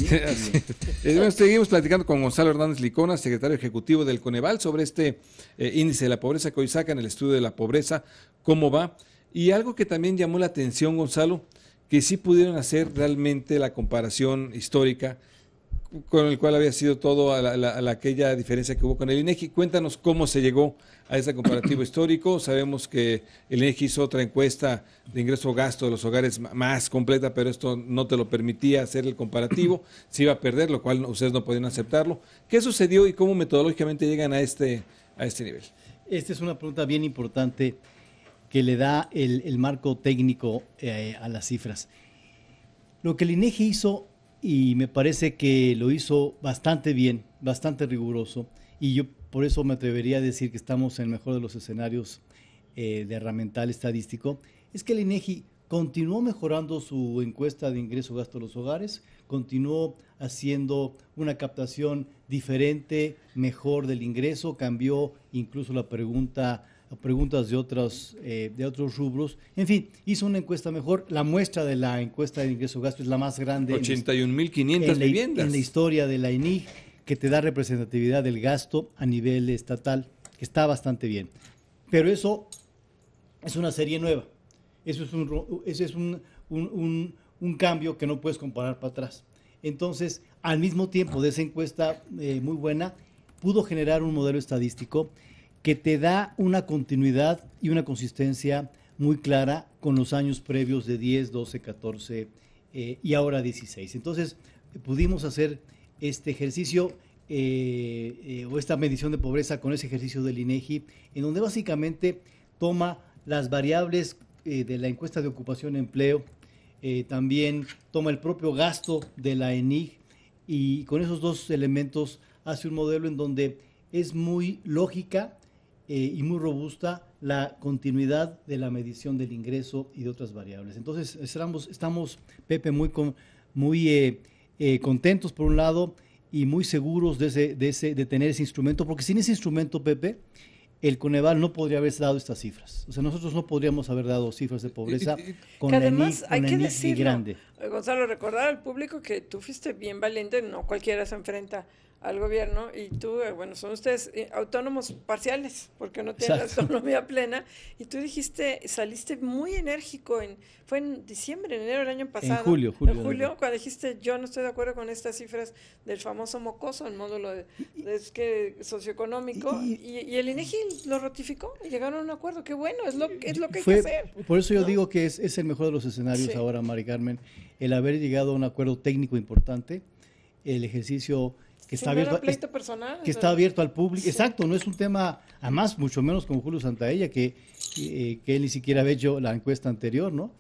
Bueno, seguimos platicando con Gonzalo Hernández Licona, secretario ejecutivo del Coneval, sobre este índice de la pobreza que hoy sacan, el estudio de la pobreza, cómo va. Y algo que también llamó la atención, Gonzalo, que sí pudieron hacer realmente la comparación histórica con el cual había sido todo aquella diferencia que hubo con el INEGI. Cuéntanos cómo se llegó a ese comparativo histórico. Sabemos que el INEGI hizo otra encuesta de ingreso-gasto de los hogares más completa, pero esto no te lo permitía hacer el comparativo. Se iba a perder, lo cual ustedes no podían aceptarlo. ¿Qué sucedió y cómo metodológicamente llegan a este nivel? Esta es una pregunta bien importante que le da el marco técnico a las cifras. Lo que el INEGI hizo, y me parece que lo hizo bastante bien, bastante riguroso, y yo por eso me atrevería a decir que estamos en el mejor de los escenarios de herramental estadístico, es que el INEGI continuó mejorando su encuesta de ingreso-gasto de los hogares, continuó haciendo una captación diferente, mejor del ingreso, cambió incluso la preguntas de otros rubros. En fin, hizo una encuesta mejor. La muestra de la encuesta de ingreso-gasto es la más grande. 81.500 viviendas. En la historia de la INIG, que te da representatividad del gasto a nivel estatal, que está bastante bien. Pero eso es una serie nueva. Eso es un cambio que no puedes comparar para atrás. Entonces, al mismo tiempo de esa encuesta muy buena, pudo generar un modelo estadístico que te da una continuidad y una consistencia muy clara con los años previos de 10, 12, 14 y ahora 16. Entonces, pudimos hacer este ejercicio o esta medición de pobreza con ese ejercicio del INEGI, en donde básicamente toma las variables de la encuesta de ocupación y empleo, también toma el propio gasto de la ENIG, y con esos dos elementos hace un modelo en donde es muy lógica y muy robusta la continuidad de la medición del ingreso y de otras variables. Entonces, estamos Pepe, muy contentos por un lado y muy seguros de tener ese instrumento, porque sin ese instrumento, Pepe, el Coneval no podría haberse dado estas cifras. O sea, nosotros no podríamos haber dado cifras de pobreza con la ENIG grande. Gonzalo, recordar al público que tú fuiste bien valiente, no cualquiera se enfrenta al gobierno, y tú, bueno, son ustedes autónomos parciales, porque no tienen la autonomía plena, y tú saliste muy enérgico, fue en diciembre, en enero del año pasado. En julio, cuando dijiste, yo no estoy de acuerdo con estas cifras del famoso mocoso, el módulo socioeconómico, y el INEGI lo ratificó, y llegaron a un acuerdo. Qué bueno, es lo que hay que hacer. Por eso yo digo que es el mejor de los escenarios ahora, Mari Carmen, el haber llegado a un acuerdo técnico importante, el ejercicio que está abierto al público. Sí. Exacto, no es un tema, además, mucho menos con Julio Santaella, que él ni siquiera había hecho la encuesta anterior, ¿no?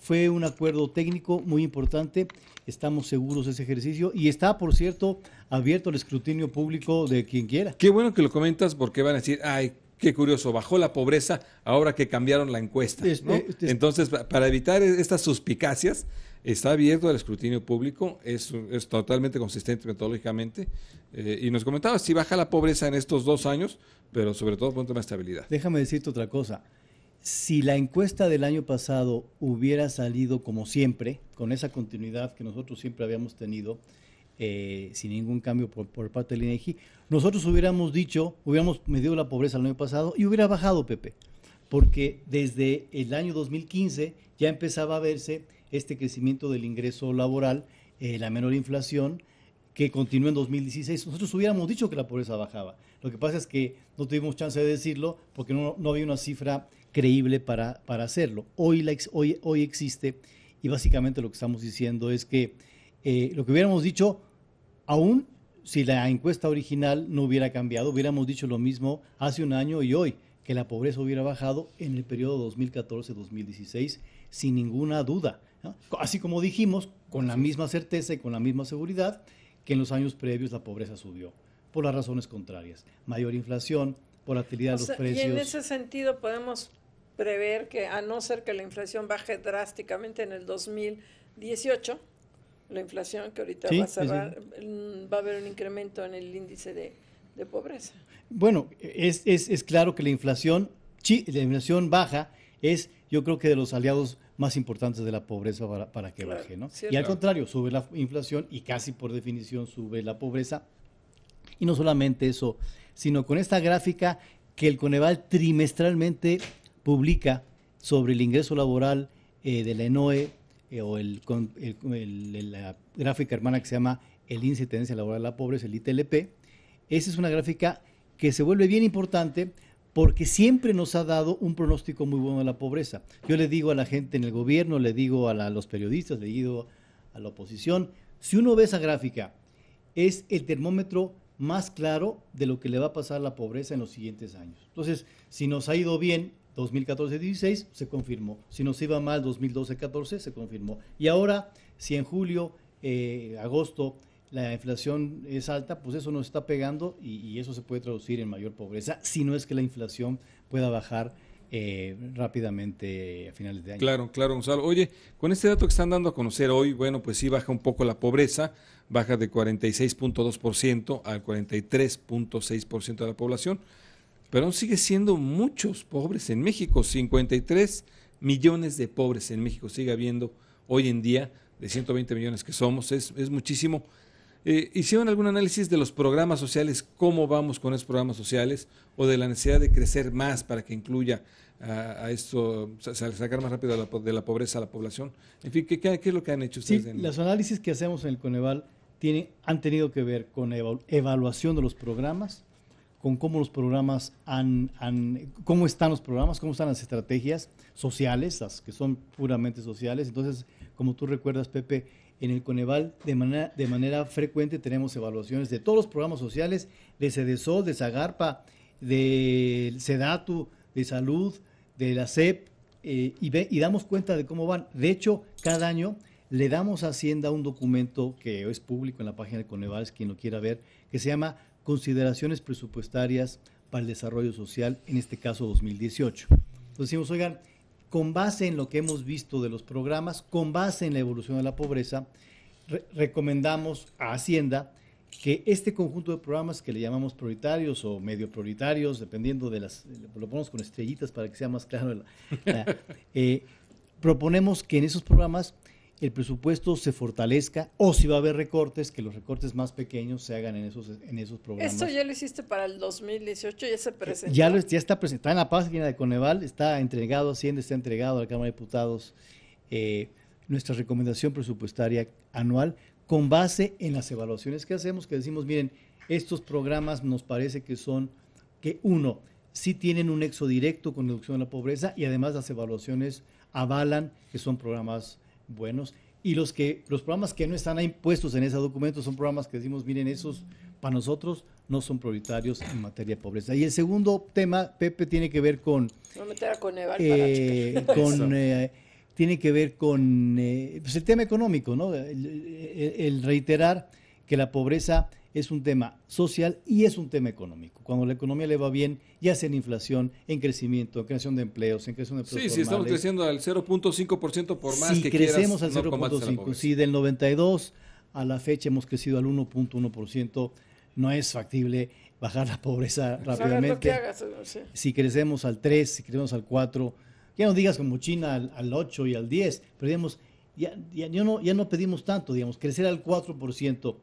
Fue un acuerdo técnico muy importante, estamos seguros de ese ejercicio, y está, por cierto, abierto al escrutinio público de quien quiera. Qué bueno que lo comentas, porque van a decir, ay, qué curioso, bajó la pobreza ahora que cambiaron la encuesta, ¿no? Entonces, para evitar estas suspicacias, está abierto al escrutinio público, es totalmente consistente metodológicamente, y nos comentaba si baja la pobreza en estos 2 años, pero sobre todo por un tema de estabilidad. Déjame decirte otra cosa, si la encuesta del año pasado hubiera salido como siempre, con esa continuidad que nosotros siempre habíamos tenido, sin ningún cambio por parte del INEGI, nosotros hubiéramos medido la pobreza el año pasado y hubiera bajado, Pepe, porque desde el año 2015 ya empezaba a verse este crecimiento del ingreso laboral, la menor inflación, que continuó en 2016. Nosotros hubiéramos dicho que la pobreza bajaba. Lo que pasa es que no tuvimos chance de decirlo porque no había una cifra creíble para hacerlo. Hoy existe, y básicamente lo que estamos diciendo es que lo que hubiéramos dicho, aún si la encuesta original no hubiera cambiado, hubiéramos dicho lo mismo hace un año y hoy, que la pobreza hubiera bajado en el periodo 2014-2016 sin ninguna duda, ¿no? Así como dijimos, con la misma certeza y con la misma seguridad, que en los años previos la pobreza subió, por las razones contrarias. Mayor inflación, volatilidad de los precios. Y en ese sentido podemos prever que, a no ser que la inflación baje drásticamente en el 2018, la inflación que ahorita va a cerrar, va a haber un incremento en el índice de pobreza. Bueno, es claro que la inflación baja es, yo creo que de los aliados más importantes de la pobreza para que Claro, baje, ¿no? cierto. Y al contrario, sube la inflación y casi por definición sube la pobreza. Y no solamente eso, sino con esta gráfica que el Coneval trimestralmente publica sobre el ingreso laboral de la ENOE, o la gráfica hermana que se llama el Índice de Tendencia Laboral de la Pobreza, el ITLP. Esa es una gráfica que se vuelve bien importante porque siempre nos ha dado un pronóstico muy bueno de la pobreza. Yo le digo a la gente en el gobierno, le digo a los periodistas, le digo a la oposición, si uno ve esa gráfica, es el termómetro más claro de lo que le va a pasar a la pobreza en los siguientes años. Entonces, si nos ha ido bien 2014-16, se confirmó. Si nos iba mal 2012-14, se confirmó. Y ahora, si en julio, agosto, la inflación es alta, pues eso nos está pegando y eso se puede traducir en mayor pobreza, si no es que la inflación pueda bajar rápidamente a finales de año. Claro, claro, Gonzalo. Oye, con este dato que están dando a conocer hoy, bueno, pues sí baja un poco la pobreza, baja de 46.2% al 43.6% de la población, pero aún sigue siendo muchos pobres en México, 53 millones de pobres en México sigue habiendo hoy en día, de 120 millones que somos, es muchísimo. ¿Hicieron algún análisis de los programas sociales, cómo vamos con esos programas sociales, o de la necesidad de crecer más para que incluya a esto, sacar más rápido de la pobreza a la población? En fin, ¿qué es lo que han hecho ustedes? Sí, los análisis que hacemos en el Coneval han tenido que ver con evaluación de los programas, con cómo los programas cómo están los programas, cómo están las estrategias sociales, las que son puramente sociales. Entonces, como tú recuerdas, Pepe, en el Coneval de manera frecuente tenemos evaluaciones de todos los programas sociales, de Cedesol, de Zagarpa, de Sedatu, de Salud, de la SEP, y damos cuenta de cómo van. De hecho, cada año le damos a Hacienda un documento que es público en la página del Coneval, es quien lo quiera ver, que se llama Consideraciones Presupuestarias para el Desarrollo Social, en este caso 2018. Entonces decimos, oigan, con base en lo que hemos visto de los programas, con base en la evolución de la pobreza, recomendamos a Hacienda que este conjunto de programas que le llamamos prioritarios o medio prioritarios, dependiendo lo ponemos con estrellitas para que sea más claro, proponemos que en esos programas el presupuesto se fortalezca, o si va a haber recortes, que los recortes más pequeños se hagan en esos programas. ¿Esto ya lo hiciste para el 2018? ¿Ya se presentó? Ya está presentado en la página de Coneval, está entregado a Hacienda, está entregado a la Cámara de Diputados nuestra recomendación presupuestaria anual con base en las evaluaciones que hacemos, que decimos, miren, estos programas nos parece que uno, sí tienen un nexo directo con la reducción de la pobreza, y además las evaluaciones avalan que son programas buenos, y los programas que no están ahí puestos en ese documento son programas que decimos, miren, esos para nosotros no son prioritarios en materia de pobreza. Y el segundo tema, Pepe, tiene que ver con... No meter a Coneval para tiene que ver con pues el tema económico, ¿no? El reiterar que la pobreza es un tema social y es un tema económico. Cuando la economía le va bien, ya sea en inflación, en crecimiento, en creación de empleos, en creación de empleos formales. Sí, estamos creciendo al 0.5% por más que quieras. Si crecemos al 0.5%, si del 92 a la fecha hemos crecido al 1.1%, no es factible bajar la pobreza rápidamente. Si crecemos al 3, si crecemos al 4, ya no digas como China al 8 y al 10, pero digamos, ya no pedimos tanto, digamos, crecer al 4%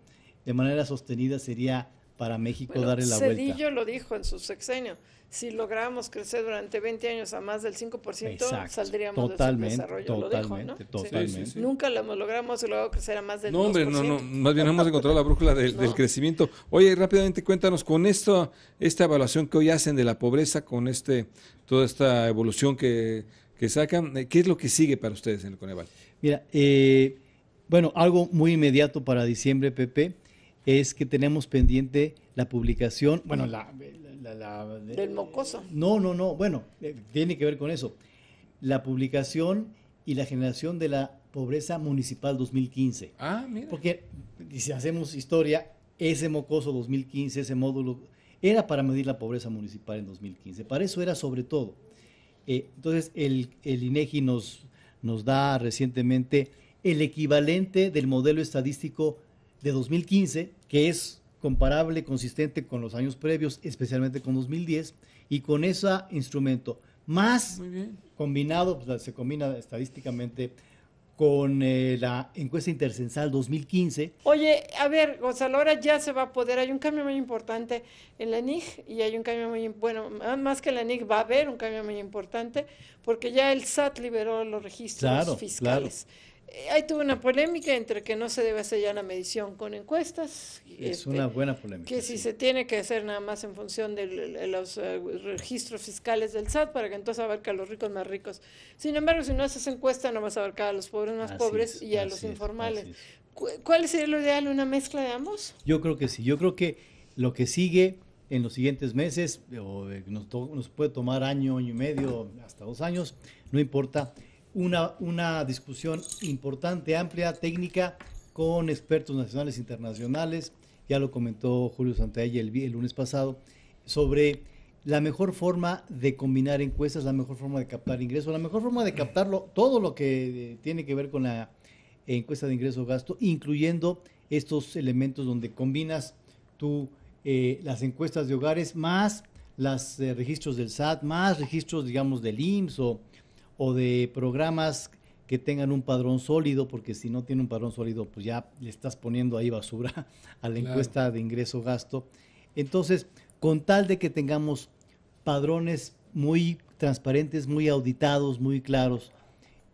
de manera sostenida sería para México darle la vuelta. Cedillo lo dijo en su sexenio, si logramos crecer durante 20 años a más del 5%, exacto, saldríamos del desarrollo. Totalmente. Sí. Nunca lo logramos y luego crecer a más del 2%. No, hombre, no, más bien hemos encontrado la brújula del crecimiento. Oye, rápidamente cuéntanos, con esta evaluación que hoy hacen de la pobreza, con toda esta evolución que sacan, ¿qué es lo que sigue para ustedes en el Coneval? Mira, bueno, algo muy inmediato para diciembre, Pepe, es que tenemos pendiente la publicación, bueno, del mocoso. No, bueno, tiene que ver con eso. La publicación y la generación de la pobreza municipal 2015. Ah, mira. Porque si hacemos historia, ese mocoso 2015, ese módulo, era para medir la pobreza municipal en 2015. Para eso era sobre todo. Entonces, el INEGI nos da recientemente el equivalente del modelo estadístico de 2015, que es comparable, consistente con los años previos, especialmente con 2010, y con ese instrumento, más Muy bien. combinado, pues, se combina estadísticamente con la encuesta intercensal 2015. Oye, a ver, Gonzalo, ahora ya se va a poder, hay un cambio muy importante en la NIG y hay un cambio bueno, más que la NIG va a haber un cambio muy importante porque ya el SAT liberó los registros fiscales. Hay tuvo una polémica entre que no se debe hacer ya la medición con encuestas. Es una buena polémica. Que si se tiene que hacer nada más en función de los registros fiscales del SAT para que entonces abarque a los ricos más ricos. Sin embargo, si no haces encuesta no vas a abarcar a los pobres más pobres y a los informales. ¿Cuál sería lo ideal? ¿Una mezcla de ambos? Yo creo que sí. Yo creo que lo que sigue en los siguientes meses, nos puede tomar año y medio, hasta 2 años, no importa. Una discusión importante, amplia, técnica, con expertos nacionales e internacionales, ya lo comentó Julio Santaella el lunes pasado, sobre la mejor forma de combinar encuestas, la mejor forma de captar ingresos, la mejor forma de captarlo, todo lo que tiene que ver con la encuesta de ingreso-gasto, incluyendo estos elementos donde combinas las encuestas de hogares más los registros del SAT, más registros, digamos, del IMSS o de programas que tengan un padrón sólido, porque si no tiene un padrón sólido, pues ya le estás poniendo ahí basura a la encuesta de ingreso-gasto. Entonces, con tal de que tengamos padrones muy transparentes, muy auditados, muy claros,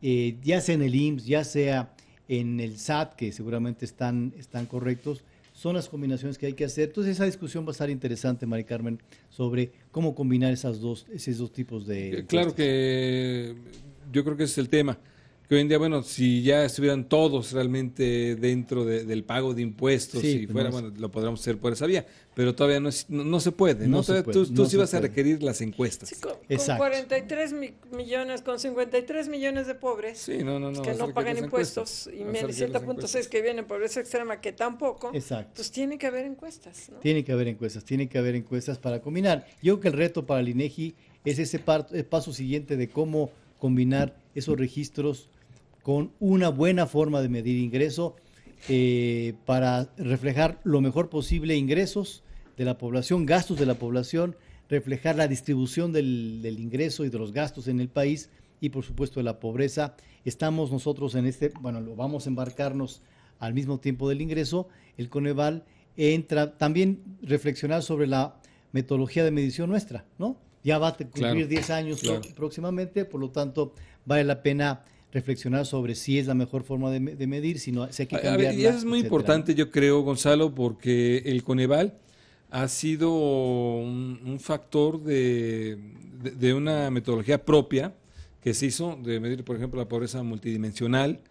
ya sea en el IMSS, ya sea en el SAT, que seguramente están correctos, son las combinaciones que hay que hacer. Entonces, esa discusión va a estar interesante, Mari Carmen, sobre cómo combinar esos dos tipos de... Claro que yo creo que ese es el tema. Que hoy en día, bueno, si ya estuvieran todos realmente dentro del pago de impuestos, si fuera, bueno, lo podríamos hacer por esa vía, pero todavía no se puede, ¿no? Tú sí vas a requerir las encuestas. Sí, con 43 millones, con 53 millones de pobres que no pagan impuestos y 7.6 que vienen pobreza extrema que tampoco, pues tiene que haber encuestas, ¿no? Tiene que haber encuestas para combinar. Yo creo que el reto para el INEGI es ese paso siguiente de cómo combinar esos registros con una buena forma de medir ingreso para reflejar lo mejor posible ingresos de la población, gastos de la población, reflejar la distribución del ingreso y de los gastos en el país y por supuesto de la pobreza. Estamos nosotros lo vamos a embarcarnos al mismo tiempo del ingreso. El Coneval entra también reflexionar sobre la metodología de medición nuestra, ¿no? Ya va a cumplir 10 años próximamente, por lo tanto vale la pena reflexionar sobre si es la mejor forma de medir, si hay que cambiarla. Y eso es muy importante, yo creo, Gonzalo, porque el Coneval ha sido un factor de una metodología propia que se hizo de medir, por ejemplo, la pobreza multidimensional.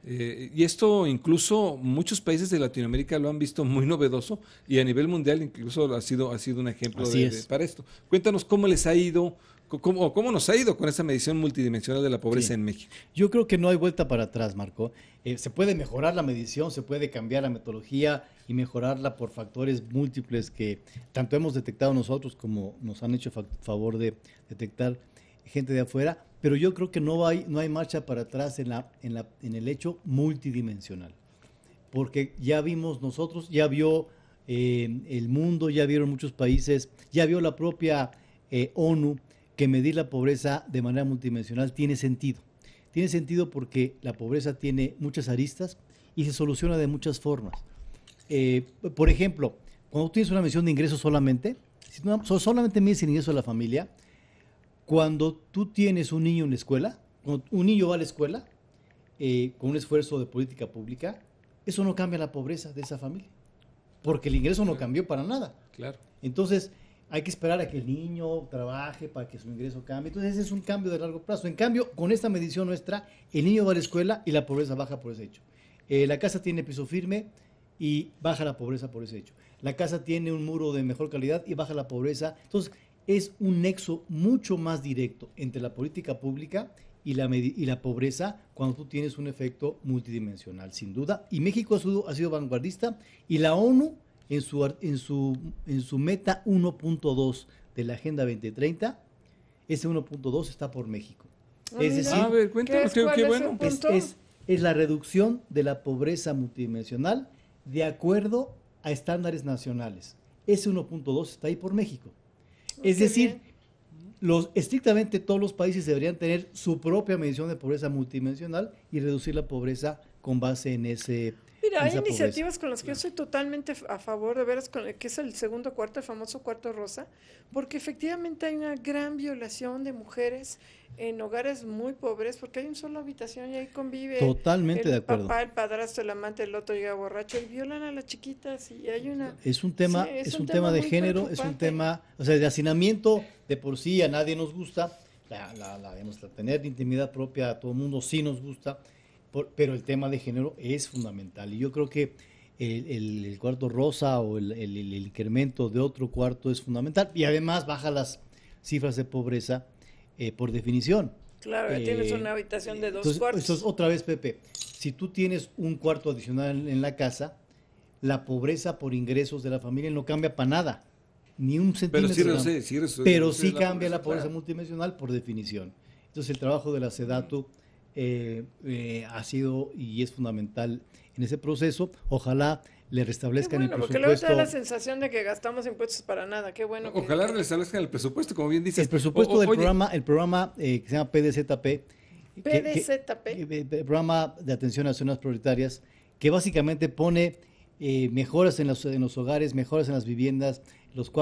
Y esto incluso muchos países de Latinoamérica lo han visto muy novedoso y a nivel mundial incluso ha sido un ejemplo para esto. Cuéntanos cómo les ha ido, cómo nos ha ido con esa medición multidimensional de la pobreza en México. Yo creo que no hay vuelta para atrás, Marco. Se puede mejorar la medición, se puede cambiar la metodología y mejorarla por factores múltiples que tanto hemos detectado nosotros como nos han hecho favor de detectar gente de afuera, pero yo creo que no hay marcha para atrás en el hecho multidimensional, porque ya vimos nosotros, ya vio el mundo, ya vieron muchos países, ya vio la propia ONU que medir la pobreza de manera multidimensional tiene sentido. Tiene sentido porque la pobreza tiene muchas aristas y se soluciona de muchas formas. Por ejemplo, cuando tú tienes una medición de ingresos solamente mides el ingreso de la familia. Cuando tú tienes un niño en la escuela, cuando un niño va a la escuela con un esfuerzo de política pública, eso no cambia la pobreza de esa familia, porque el ingreso no cambió para nada. Claro. Entonces, hay que esperar a que el niño trabaje para que su ingreso cambie. Entonces, ese es un cambio de largo plazo. En cambio, con esta medición nuestra, el niño va a la escuela y la pobreza baja por ese hecho. La casa tiene piso firme y baja la pobreza por ese hecho. La casa tiene un muro de mejor calidad y baja la pobreza. Entonces, es un nexo mucho más directo entre la política pública y la pobreza cuando tú tienes un efecto multidimensional, sin duda. Y México ha sido vanguardista y la ONU en su meta 1.2 de la Agenda 2030, ese 1.2 está por México. Es decir, a ver, cuéntanos qué bueno. Es la reducción de la pobreza multidimensional de acuerdo a estándares nacionales. Ese 1.2 está ahí por México. Es decir, Estrictamente todos los países deberían tener su propia medición de pobreza multidimensional y reducir la pobreza con base en ese. Mira, en hay esa iniciativas pobreza. con las que yo estoy totalmente a favor, de veras, que es el segundo cuarto, el famoso cuarto rosa, porque efectivamente hay una gran violación de mujeres en hogares muy pobres, porque hay una sola habitación y ahí convive Totalmente de el acuerdo. papá, el padrastro, el amante, el otro llega borracho y violan a las chiquitas y hay una... Es un tema, Sí, es un tema de muy género, es un preocupante. tema, o sea, de hacinamiento de por sí a nadie nos gusta, digamos, tener intimidad propia a todo el mundo sí nos gusta, pero el tema de género es fundamental. Y yo creo que el cuarto rosa o el incremento de otro cuarto es fundamental. Y además baja las cifras de pobreza por definición. Claro, tienes una habitación de 2 Entonces, cuartos. esto es otra vez, Pepe, si tú tienes un cuarto adicional en la casa, la pobreza por ingresos de la familia no cambia para nada, ni un Pero centímetro. Pero sí cambia la pobreza claro. multidimensional por definición. Entonces el trabajo de la SEDATU ha sido y es fundamental en ese proceso. Ojalá le Qué restablezcan bueno, el porque luego te da la presupuesto. sensación de que gastamos impuestos para nada. Qué bueno. Ojalá restablezcan el presupuesto, como bien dices. El presupuesto del Oye, programa que se llama PDZP, PDZP. el programa de atención a zonas prioritarias, que básicamente pone mejoras en los hogares, mejoras en las viviendas, los cuartos